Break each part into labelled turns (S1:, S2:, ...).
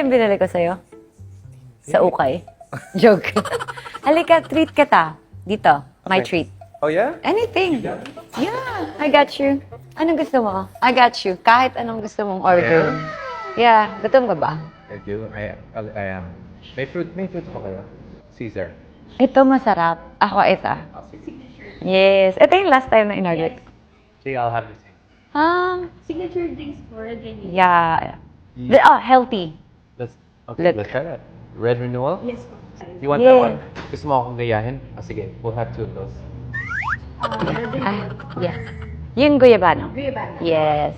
S1: Yung binili ko sa'yo? Sa ukay? Joke. Halika, treat kita. Dito, my treat.
S2: Oh, yeah?
S1: Anything. Yeah, I got you. Anong gusto mo? I got you. Kahit anong gusto mong order. Yeah, gutom ka ba?
S2: I do. I am. May fruit pa kayo? Caesar.
S1: Ito masarap. Ako ito. Yes. Ito yung last time na in-order.
S2: See, I'll have the same.
S3: Signature drinks for Red Renewal.
S1: Yeah. Healthy.
S2: Let's
S1: Look.
S2: let's try that. Red renewal?
S3: Yes po.
S2: You want that one? Gusto mo akong gayahin? Sige, we'll have two of those.
S1: Yeah. Yung guyabano.
S3: Guyabano.
S1: Yes.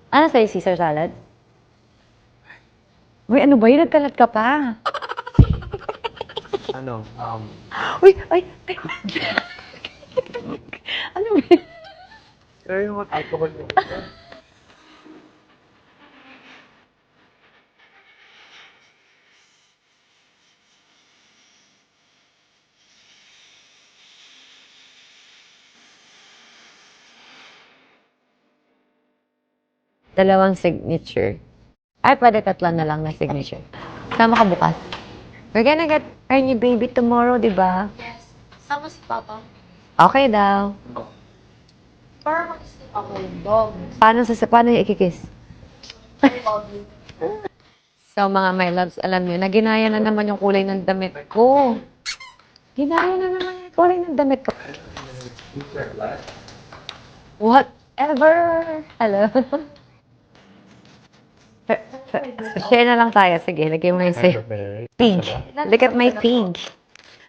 S1: Ano sa'yo, Caesar salad? Uy, ano ba yun? Nagkalat ka pa.
S2: Ano?
S1: Uy, ay. Ano ba yun?
S2: Pero yung alcohol mo.
S1: Dalawang signature. Ay, pwede tatlo na lang na signature. Sama ka bukas. We're gonna get our new baby tomorrow, di ba?
S3: Yes. Sama si Papa.
S1: Okay daw.
S3: Para mag-sleep ako yung dog.
S1: Paano yung ikikiss?
S3: I love you.
S1: So, mga my loves, alam niyo, naginaya na naman yung kulay ng damit ko. Ginaya na naman yung kulay ng damit ko. Whatever. Hello. Share na lang tayo. Sige, lagay mo yung say. Pink. Look at my pink.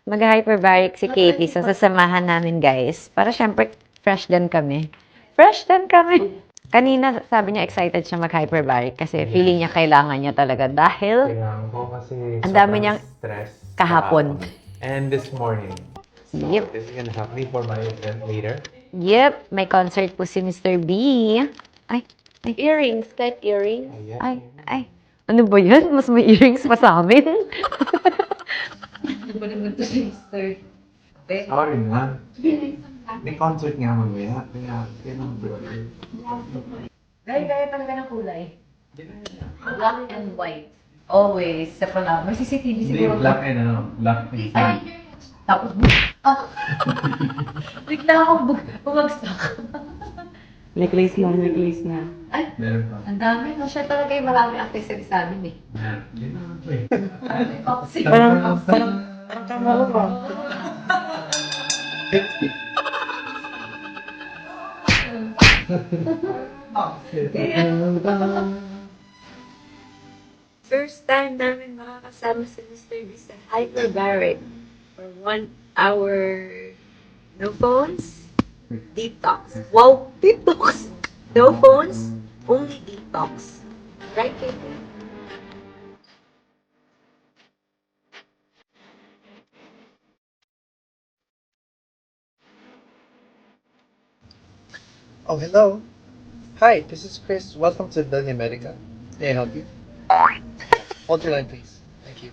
S1: Mag-hyperbaric si Katie. So, sasamahan namin, guys. Para syempre, fresh din kami. Fresh din kami. Kanina, sabi niya excited siya mag-hyperbaric kasi feeling niya kailangan niya talaga dahil
S2: Kailangan ko kasi
S1: ang dami niyang
S2: stress
S1: kahapon.
S2: And this morning.
S1: Yep.
S2: This is gonna help me for my event later.
S1: Yep, may concert po si Mr. B. Ay,
S3: Earrings. That earrings.
S1: ay. Ano ba yan? Mas may earrings pa sa amin.
S3: Ano ba naman ito si Mr.
S2: Sorry na. May concert nga mamaya. Kaya,
S1: Gaya talaga ng kulay. Black and white. Always. Sa pala. May CCTV
S2: Hindi, black and black and white.
S1: Tapos, bigla akong bumagsak. Necklace na. Ay,
S2: Meron pa.
S1: ang dami. No? Siya talaga yung maraming accessories sa amin eh.
S2: Yun naman to eh.
S1: Parang tama ko ba? First time namin makakasama si Mr. B sa hyperbaric for 1 hour. No phones, detox. Wow, detox! No phones, only detox. Right, Katie?
S4: Oh, hello. Hi, this is Chris. Welcome to Billy America. May I help you? Hold your line, please. Thank you.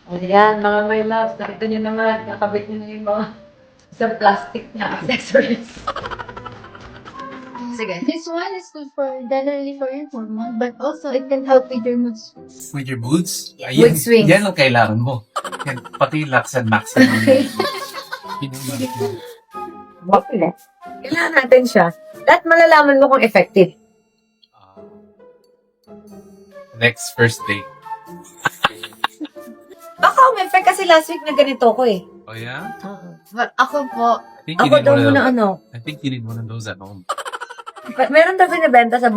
S1: Ayan, mga my loves, nakita niyo naman, nakabit niyo na yung mga sa plastic na accessories. Sige.
S3: This one is good for generally for your hormone, but also it can help with your mood swings.
S5: With your moods?
S1: Mood swings.
S5: Yan ang kailangan mo. Yan, pati lax and max.
S1: Bakit? Kailangan natin siya. At malalaman mo kung effective.
S5: Next first date.
S1: Baka umeffect kasi last week na ganito ko eh.
S5: Oh yeah?
S3: But ako po,
S5: I think you
S1: Ako
S5: need
S1: daw
S5: one of
S1: muna
S5: those.
S1: ano.
S5: I think you need one of those at home.
S1: Meron daw binibenta sa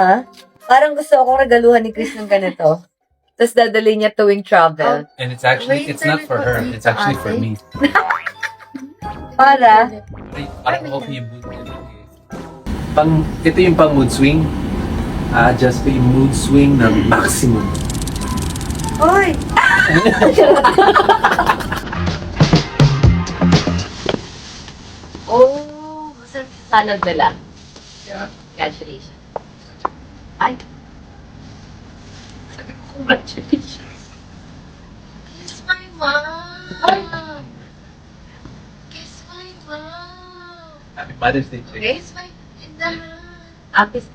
S1: Ha? Parang gusto akong regaluhan ni Chris ng ganito. Tapos dadali niya tuwing travel.
S5: And it's actually, it's not for her. It's actually for me.
S1: Para?
S5: Parang okay yung mood. Ito yung pang mood swing. Just yung mood swing ng maximum.
S1: Hoy! Oh, masarap sa salad nila.
S5: Yeah.
S1: Congratulations. Ay. Sabi ko, congratulations.
S3: kiss my mom. Kiss my mom.
S5: Happy Mother's Day, Chick.
S3: Kiss my in the hand.
S1: Apis.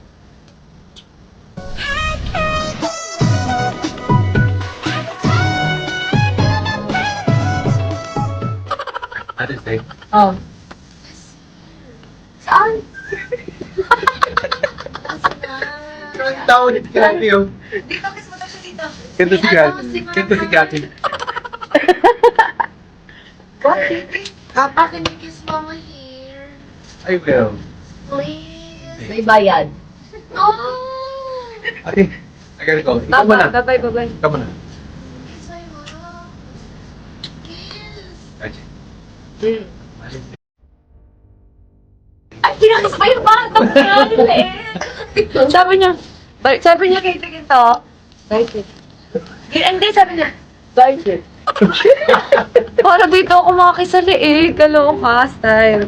S5: Ate say,
S1: Oh. Saan?
S5: tawag ni Kati yun.
S3: Dito, kiss mo daw siya dito.
S5: Kento si Kati. Kento si Kati.
S3: Papa, can you kiss mama here?
S5: I will.
S3: Please.
S1: May bayad.
S3: Oh!
S5: Ate, I gotta go. Ikaw muna.
S1: Bye-bye, bye-bye.
S5: Ikaw muna.
S3: Kiss my mom. Kiss.
S5: Ate.
S1: Ay, pinakis pa yung bata ko na sabi niya kay Tigito, bite it. Hindi, sabi niya, bite it. Para dito ako makakisaliig. Kaloka, style.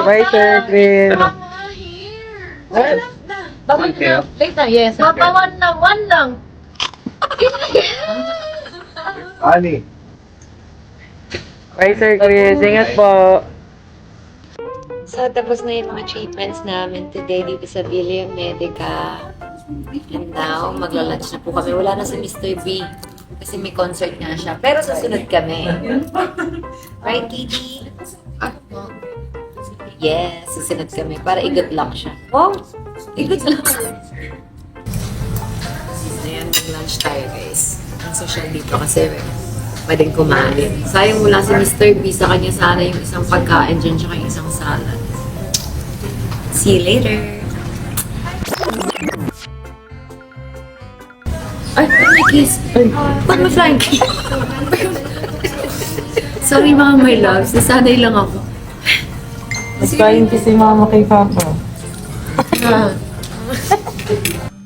S4: Bye, Sir Chris.
S3: Mama, here.
S4: What?
S1: Bakit
S5: Okay.
S1: later, yes.
S3: Papa, one lang.
S5: Ali.
S4: Bye, Sir Chris. Ingat po.
S1: So, tapos na yung mga treatments namin today dito sa Villa Medica. And now, magla-lunch na po kami. Wala na si Mr. B. Kasi may concert nga siya. Pero susunod kami. Right, Kitty? Yes, susunod kami. Para i-good luck siya. Wow! I-good luck. Ayan, mag-lunch tayo, guys. Ang social dito kasi pwedeng kumain. Sayang wala si Mr. B. Sa kanya sana yung isang pagkain dyan tsaka yung isang salad. See you later! Ay, may kiss! Ba't may flying kiss? Sorry mga my loves, nasanay lang ako.
S4: Nagpahin si Mama kay Papa.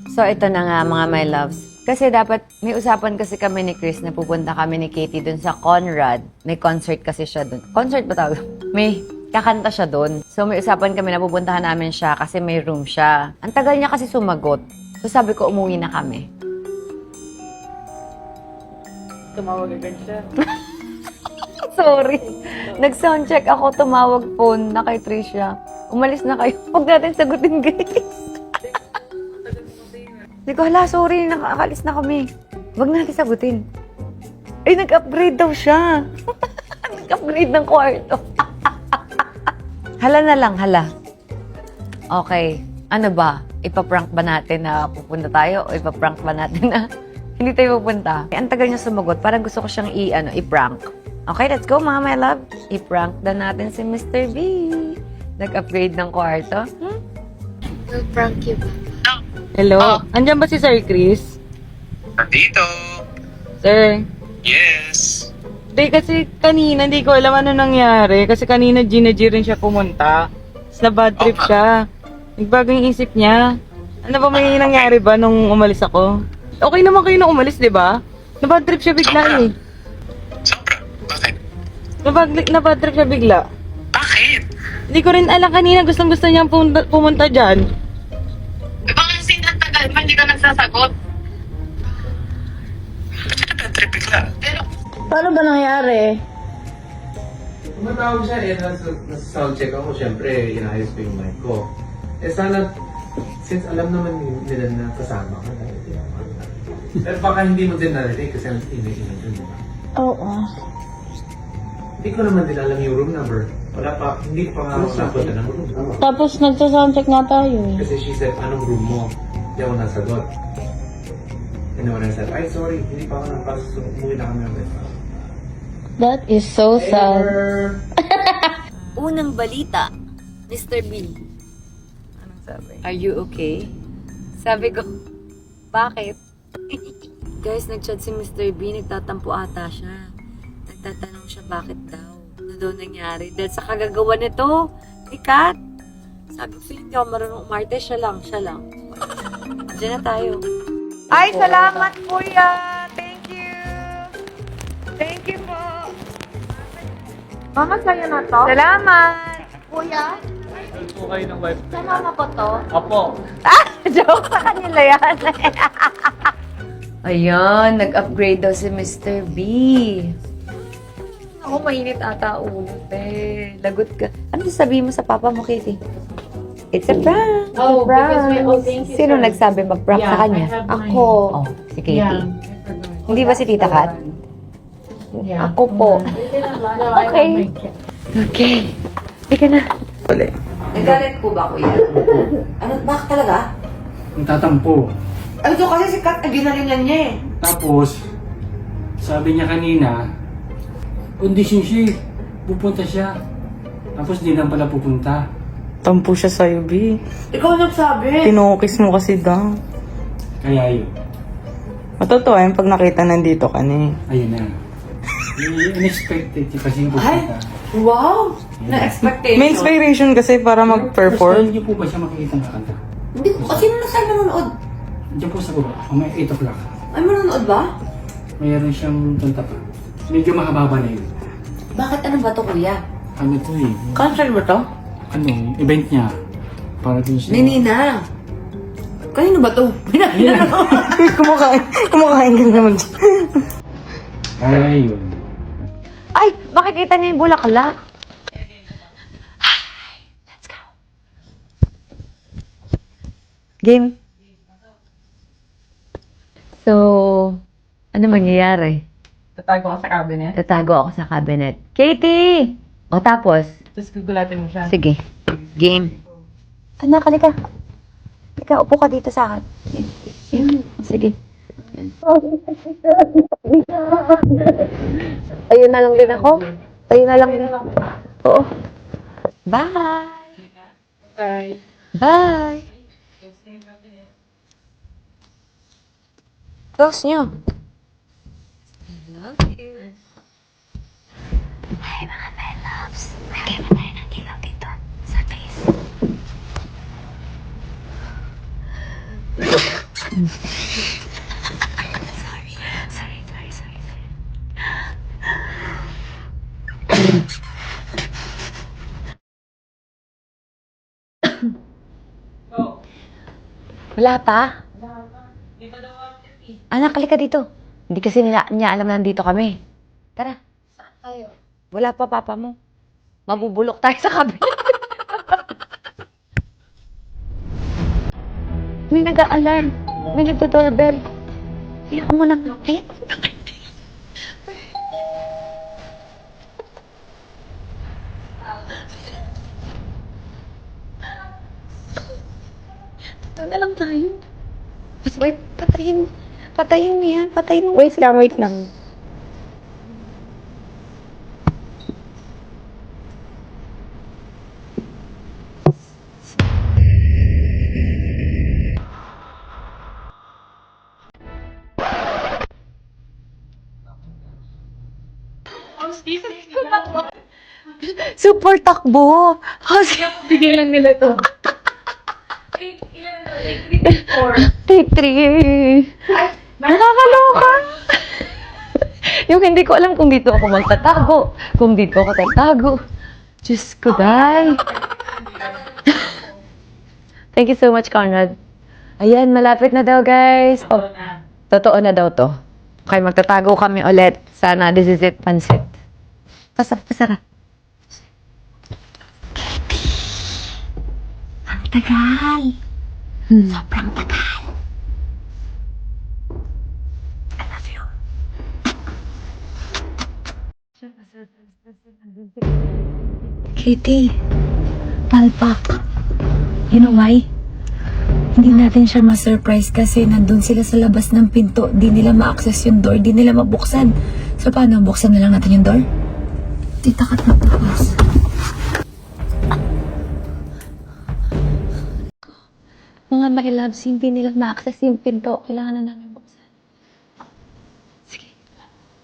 S1: So, ito na nga mga my loves. Kasi dapat, may usapan kasi kami ni Chris na pupunta kami ni Katie dun sa Conrad. May concert kasi siya dun. Concert ba tawag? May kakanta siya dun. So, may usapan kami na pupuntahan namin siya kasi may room siya. Ang tagal niya kasi sumagot. So, sabi ko, umuwi na kami.
S4: Tumawag agad siya.
S1: Sorry. Nag-soundcheck ako, tumawag phone na kay Tricia. Umalis na kayo. Huwag natin sagutin, guys. Hindi ko, hala, sorry, nakakalis na kami. Huwag natin sagutin. Ay, nag-upgrade daw siya. Nag-upgrade ng kwarto. Hala na lang, hala. Okay. Ano ba? Ipaprank ba natin na pupunta tayo? O ipaprank ba natin na hindi tayo pupunta? Ang tagal niya sumagot. Parang gusto ko siyang i-prank. Okay, let's go mga my love. I-prank na natin si Mr. B. Nag-upgrade ng kwarto.
S3: We'll prank you.
S4: Hello? Andyan ba si Sir Chris?
S2: Nandito.
S4: Sir?
S2: Yes.
S4: Hindi, kasi kanina, hindi ko alam ano nangyari. Kasi kanina, Gina G rin siya pumunta. Tapos na bad trip siya. Nagbago yung isip niya. Ano ba may nangyari ba nung umalis ako? Okay naman kayo nung umalis, di ba? Na bad trip siya bigla eh.
S2: Sobra. Bakit?
S4: Na bad trip siya bigla.
S2: Bakit?
S4: Hindi ko rin alam kanina. Gustong-gusto niyang pumunta dyan.
S3: Bakit sinatagal pa hindi ka nagsasagot?
S2: Ba't ka bad trip bigla?
S6: Paano ba nangyari?
S5: Tumatawag siya eh, nasa soundcheck ako, syempre, inayos ko yung mic ko. Eh sana, since alam naman nila na kasama ka, pero baka hindi mo din narinig kasi ang ingay-ingay dun, di ba?
S6: Oo.
S5: Hindi ko naman din alam yung room number. Wala pa, hindi pa nga ako napunta ng room.
S6: Tapos nagsasoundcheck nga tayo eh.
S5: Kasi she said, anong room mo? Hindi ako nasagot. And then when I said, ay sorry, hindi pa ako napasok, umuwi na kami ulit.
S6: That is so sad.
S1: Unang balita, Mr. B. Anong sabi? Are you okay? Sabi ko, bakit? Guys, nag-chat si Mr. B, nagtatampo ata siya. Nagtatanong siya bakit daw. Ano daw nangyari? Dahil sa kagagawa nito, ni Kat. Sabi ko, hindi ako marunong umarte, siya lang. Diyan na tayo. Ay, salamat kuya! Thank you! Thank you po! Mama, sa'yo na to? Salamat!
S3: Kuya,
S5: Po kayo ng wife.
S3: sa mama ko to.
S5: Opo.
S1: Joke sa kanila yan. Ayan, nag-upgrade daw si Mr. B. Ako, mainit ata ulo, eh. Lagot ka. Ano sasabihin mo sa papa mo, Katie? It's a prank.
S3: Oh, because my thank you.
S1: Sino
S3: sir.
S1: nagsabi mag-prank sa kanya?
S3: I have my-
S6: Ako.
S1: Oh, si Katie.
S3: Yeah.
S1: Hindi ba si Tita Kat?
S3: Yeah.
S1: Ako po.
S3: No,
S1: Okay. Okay. Hindi ka na.
S4: Uli.
S1: Nagalit po ba, kuya? Ano, bakit talaga?
S7: Ang tatampo.
S1: Ano to kasi si Kat, ginalingan niya eh.
S7: Tapos, sabi niya kanina, kondisyon siya eh. Pupunta siya. Tapos di lang pala pupunta.
S4: Tampo siya sa'yo, B.
S1: Ikaw nagsabi.
S4: Tinukis mo kasi daw.
S7: Kaya yun.
S4: Matotoo yun pag nakita nandito ka na eh.
S7: Ayun na. Unexpected kasi yung pupunta.
S1: Wow! Na-expectation.
S4: May inspiration kasi para
S7: First
S4: mag-perform.
S7: time niyo po ba siya makikita ng kanta?
S1: Hindi ko, sino na sa'yo manonood?
S7: Diyan po sa baba. Mamaya 8 o'clock.
S1: Ay, manonood ba?
S7: Mayroon siyang kanta pa. Medyo mahaba na yun.
S1: Bakit ano ba to, kuya?
S7: Ano to eh?
S1: Concert ba to?
S7: Ano, event niya. Para dun siya.
S1: Ninina. Kanino ba to? Pinakilala ko.
S4: Kumakain ka naman.
S7: Kaya yun.
S1: Ay, makikita niya yung bulaklak. Let's go. Game. So, ano mangyayari?
S4: Tatago ka sa cabinet.
S1: Tatago ako sa cabinet. Katie! O tapos?
S4: Tapos gugulatin mo siya.
S1: Sige. Game. Anak, halika. Halika, upo ka dito sa akin. Sige. Ayun na lang din ako. Ayun na lang din ako. Oo. Bye!
S4: Bye.
S1: Bye! Close nyo. I love you. Hi mga my loves. Lagyan mo tayo ng ilaw dito sa face. Sorry. Wala pa? Anak, halika dito. Hindi kasi niya alam na nandito kami. Tara.
S3: Tayo.
S1: Wala pa papa mo. Mabubulok tayo sa cabinet. May nag-a-alarm. May nagdo-doorbell. Iyak mo na. Ay. Ito na lang tayo. Wait, patayin. Patayin mo yan. Patayin mo.
S6: Wait lang.
S1: Super takbo. Kasi
S6: Bigyan lang nila to.
S1: take 3. Nakakaloka. Yung hindi ko alam kung dito ako magtatago. Kung dito ako tatago. Diyos ko, day. Thank you so much, Conrad. Ayan, malapit na daw, guys. Oh, totoo na daw to. Okay, magtatago kami ulit. Sana this is it, pansit. Pasara. Ang tagal. Sobrang tagal. I love you. Katie, palpak. You know why? Hindi natin siya ma-surprise kasi nandun sila sa labas ng pinto. Di nila ma-access yung door. Di nila mabuksan. So, paano? Buksan na lang natin yung door? Tita Kat magbukas. Mga my loves, hindi nila ma-access yung pinto. Kailangan na namin buksan. Sige.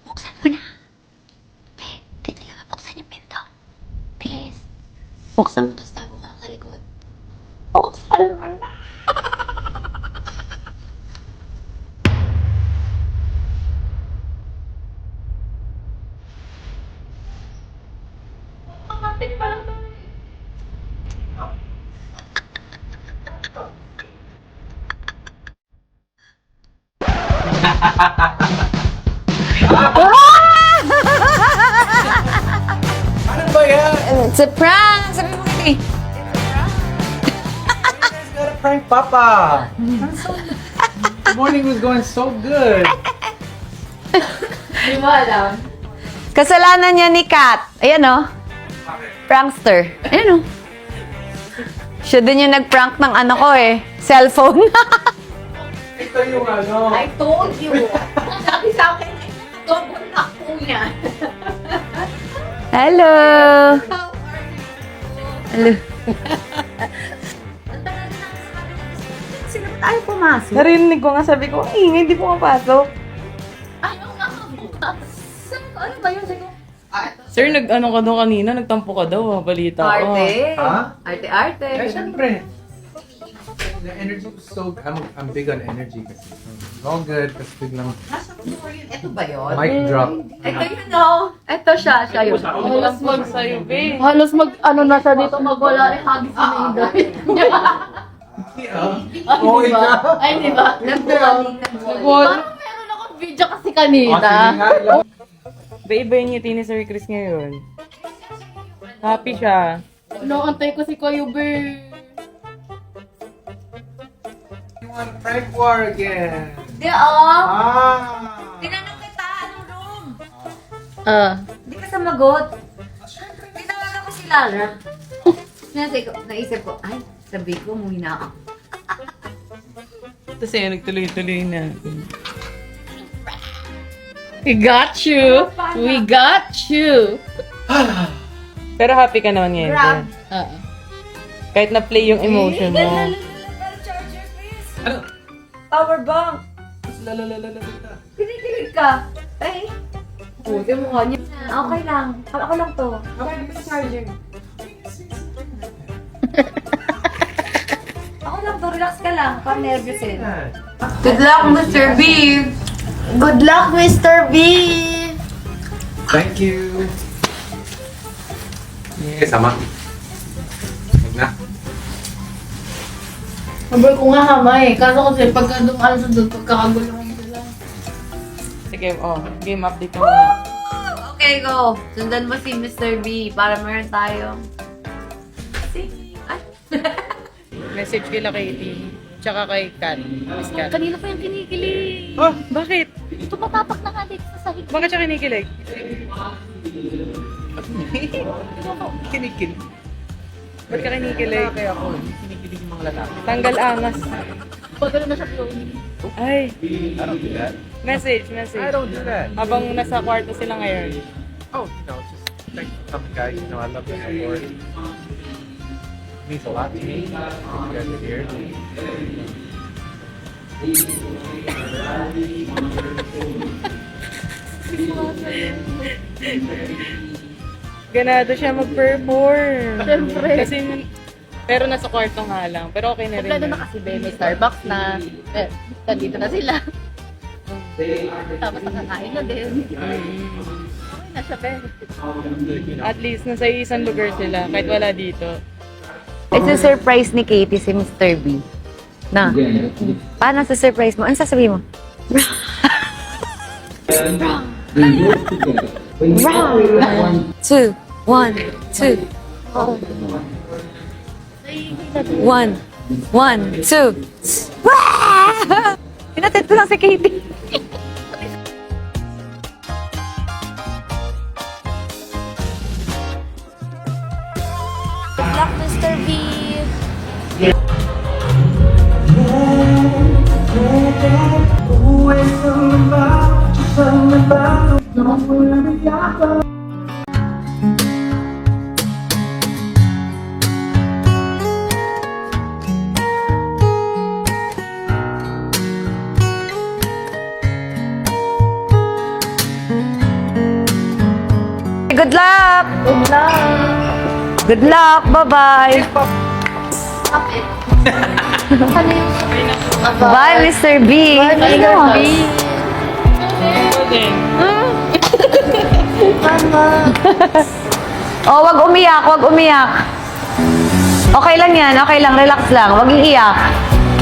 S1: Buksan mo na. Hindi nila mabuksan yung pinto. Please. Buksan mo, tapos tayo ka sa likod. Buksan mo na.
S2: Ano ba yan?
S1: It's a prank! Sabi mo kasi.
S5: prank Papa. The morning was going so good.
S3: Hindi mo alam.
S1: Kasalanan niya ni Kat. Ayan o. Prankster. Ayan o. Siya din yung nag-prank ng ano ko eh. Cellphone.
S5: Ito yung ano.
S3: I told you. Sabi sa akin, double na po yan.
S1: Hello. Hello. Sino ba tayo pumasok?
S4: Narinig ko nga, sabi ko, ay, hindi pumapasok.
S3: Ano nga bukas? Ano ba yun? Sabi ko,
S4: Sir, nag-ano ka daw kanina, nagtampo ka daw, balita ko.
S1: Arte.
S5: Ha?
S1: Arte-arte.
S5: Eh, syempre. The energy was so... I'm big on energy kasi. All good, kasi biglang
S1: Ito ba yun?
S5: mic drop.
S1: Ito yun o. Ito siya. Siya yun.
S4: Halos mag-sayo, be.
S6: Halos ano na siya dito magwala rin hagis na yung dahil.
S5: Oo, ikaw.
S6: Ay, di ba?
S1: Nag-bowling.
S6: Parang meron akong video kasi
S5: Sige
S6: kanina.
S5: nga, ilang-
S4: Ba-iba yung ngiti ni Sir Chris ngayon. Happy siya.
S6: Naantay ko si Kuya Ber.
S5: You want prank war again?
S1: Di o.
S5: Ah!
S1: Tinanong kita. Anong room?
S6: Ah.
S1: Hindi ka sumagot. Tinawagan ko si Lara. Naisip ko, ay, sabi ko, umuwi na ako.
S4: Tapos yun, nagtuloy-tuloy na.
S6: We got you. We got you.
S4: Pero happy ka naman ngayon.
S1: Grab.
S4: Sir. Kahit na-play yung emotion mo.
S1: Charger, please.
S5: Ano?
S1: Power bank.
S5: Lalalalalalala.
S1: Kinikilig ka. Ay. Puti mukha niya. Okay lang. Ako lang to. Okay lang sa charger. Ako lang to. Relax ka lang. Parang nervous eh. Good luck, Mr. B. Good luck, Mr. B.
S5: Thank you. Eh, sama. Huwag na.
S6: Sabi ko nga hamay. Kaso kasi pagka dumaan sa doon, pagkakagulong sila.
S4: Sige, game update mo na.
S1: Okay, go. Sundan mo si Mr. B para meron tayong... Ay.
S4: Message kila Katie. Tsaka kay Kat. Miss Kat.
S6: Kanina pa yung kinikilig.
S4: Oh, bakit?
S6: Ito patapak na nga dito sa sahig.
S4: Bakit siya kinikilig? Kinikilig. Ba't ka kinikilig?
S5: Kaya ako, kinikilig yung mga lalaki.
S4: Tanggal angas.
S6: Pagano na siya flow.
S4: Ay,
S5: I don't do that.
S4: message.
S5: I don't do that.
S4: Habang nasa kwarto sila ngayon.
S5: Oh, no, just thanks for coming, guys. You know, I love the support. It means a lot to me that you guys are here.
S4: Ganado siya mag-perform.
S6: Siyempre.
S4: Kasi, pero nasa kwarto nga lang. Pero okay na rin.
S6: Kompleto
S4: yun.
S6: na kasi be, may Starbucks na. Eh, nandito na sila. Tapos nakakain na din. Okay na siya, be.
S4: At least, nasa isang lugar sila. Kahit wala dito.
S1: Ito surprise ni Katie si Mr. B. Na. Paano sa surprise mo? Ano sasabihin mo? Round. 2, 1, 2. 1, 1, 2. Pinatid ko lang si Katie.
S3: Good luck, Mr. B.
S1: Good luck!
S6: Good luck.
S1: Good luck! Bye-bye! Bye, Mr. B!
S6: Bye, Mr. B.
S1: Oh, wag umiyak, wag umiyak. Okay lang yan, okay lang, relax lang. Wag iiyak.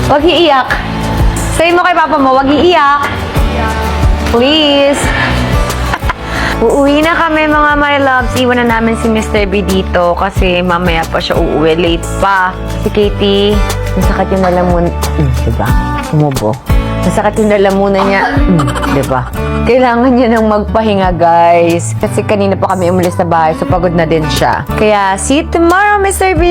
S1: Wag iiyak. Say mo kay papa mo, wag iiyak. Please. Uuwi na kami mga my loves. Iwan na namin si Mr. B dito kasi mamaya pa siya uuwi. Late pa. Si Katie, masakit yung lalamunan. Diba? Umubo. Masakit yung lalamunan niya. Diba? Kailangan niya nang magpahinga, guys. Kasi kanina pa kami umalis sa bahay, so pagod na din siya. Kaya, see you tomorrow, Mr. B!